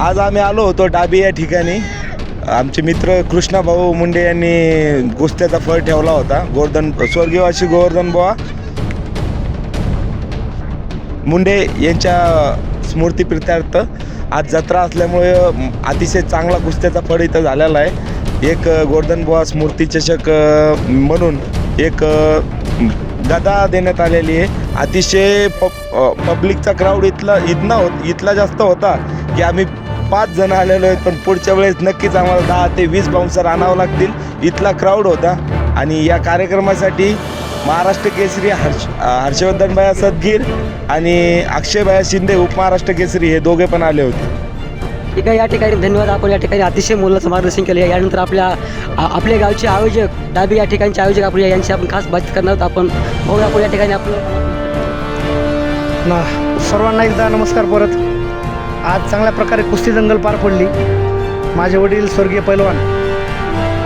आज आम्ही आलो होतो डाबी या ठिकाणी. आमचे मित्र कृष्णा भाऊ मुंडे यांनी कुस्त्याचा फळ ठेवला होता. स्वर्गीय अशी गोवर्धन बुवा मुंडे यांच्या स्मृतीप्रित्यर्थ आज जत्रा असल्यामुळे अतिशय चांगला कुस्त्याचा फळ इथं झालेला आहे. एक गोवर्धन बुवा स्मृती चषक म्हणून एक गदा देण्यात आलेली आहे. अतिशय पब्लिकचा क्राऊड इथला जास्त होता की आम्ही 5 जण आलेलो आहेत, पण पुढच्या वेळेस नक्कीच आम्हाला 10 ते 20 बाउन्सर आणावं लागतील. इथला क्राऊड होता. आणि या कार्यक्रमासाठी महाराष्ट्र केसरी हर्षवर्धनभाया सदगीर आणि अक्षयभाया शिंदे उपमहाराष्ट्र केसरी हे दोघे पण आले होते. ठीक आहे, या ठिकाणी धन्यवाद. आपण या ठिकाणी अतिशय मोलाचं मार्गदर्शन केलं. यानंतर आपल्या गावचे आयोजक डाबी या ठिकाणचे आयोजक आपल्या यांची आपण खास बातचीत करणार आहोत. आपण बघूया आपण या ठिकाणी सर्वांना एकदा नमस्कार परत. आज चांगल्या प्रकारे कुस्ती दंगल पार पडली. माझे वडील स्वर्गीय पैलवान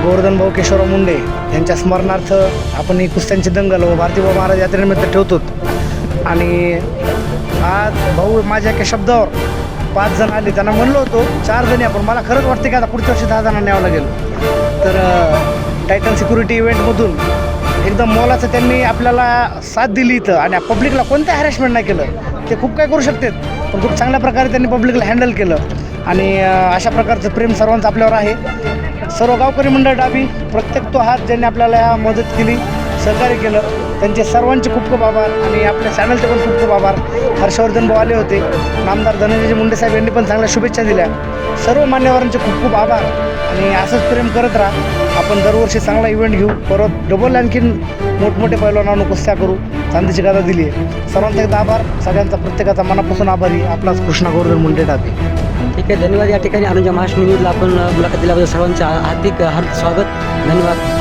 गोवर्धन भाऊ केशवराव मुंडे यांच्या स्मरणार्थ आपण ही कुस्त्यांची दंगल व भारती भाऊ महाराज यात्रेनिमित्त ठेवतो. आणि आज भाऊ माझ्या एका शब्दावर 5 जण आले. त्यांना म्हणलो होतो 4 जणी आपण. मला खरंच वाटते की आता पुढच्या वर्षी 10 जणांना न्यावं लागेल. तर टायटन सिक्युरिटी इव्हेंटमधून एकदम मोलाचं त्यांनी आपल्याला साथ दिली इथं. आणि पब्लिकला कोणतं हॅरेसमेंट नाही केलं. ते खूप काय करू शकतात, पण खूप चांगल्या प्रकारे त्यांनी पब्लिकला हँडल केलं. आणि अशा प्रकारचं प्रेम सर्वांचं आपल्यावर आहे. सर्व गावकरी मंडळ डाबी प्रत्येक तो हात ज्यांनी आपल्याला मदत केली, सहकार्य केलं, त्यांचे सर्वांचे खूप खूप आभार. आणि आपल्या चॅनलचे पण खूप खूप आभार. हर्षवर्धन भाऊ आले होते. नामदार धनंजय मुंडे साहेब यांनी पण चांगल्या शुभेच्छा दिल्या. सर्व मान्यवरांचे खूप खूप आभार. आणि असंच प्रेम करत राहा. आपण दरवर्षी चांगला इव्हेंट घेऊ. परत डबल आणखीन मोठमोठे पैलवान आणून कुस्त्या करू. चांदीची गादा दिली आहे. सर्वांचा एकदा आभार. सगळ्यांचा प्रत्येकाचा मनापासून आभारी आपलाच कृष्णा गोवर्धन मुंडे डाबी. ठीक आहे, धन्यवाद. या ठिकाणी अनुजा महाराष्ट्र न्यूजला आपण मुलाखत दिल्याबद्दल सर्वांचे हार्दिक स्वागत. धन्यवाद.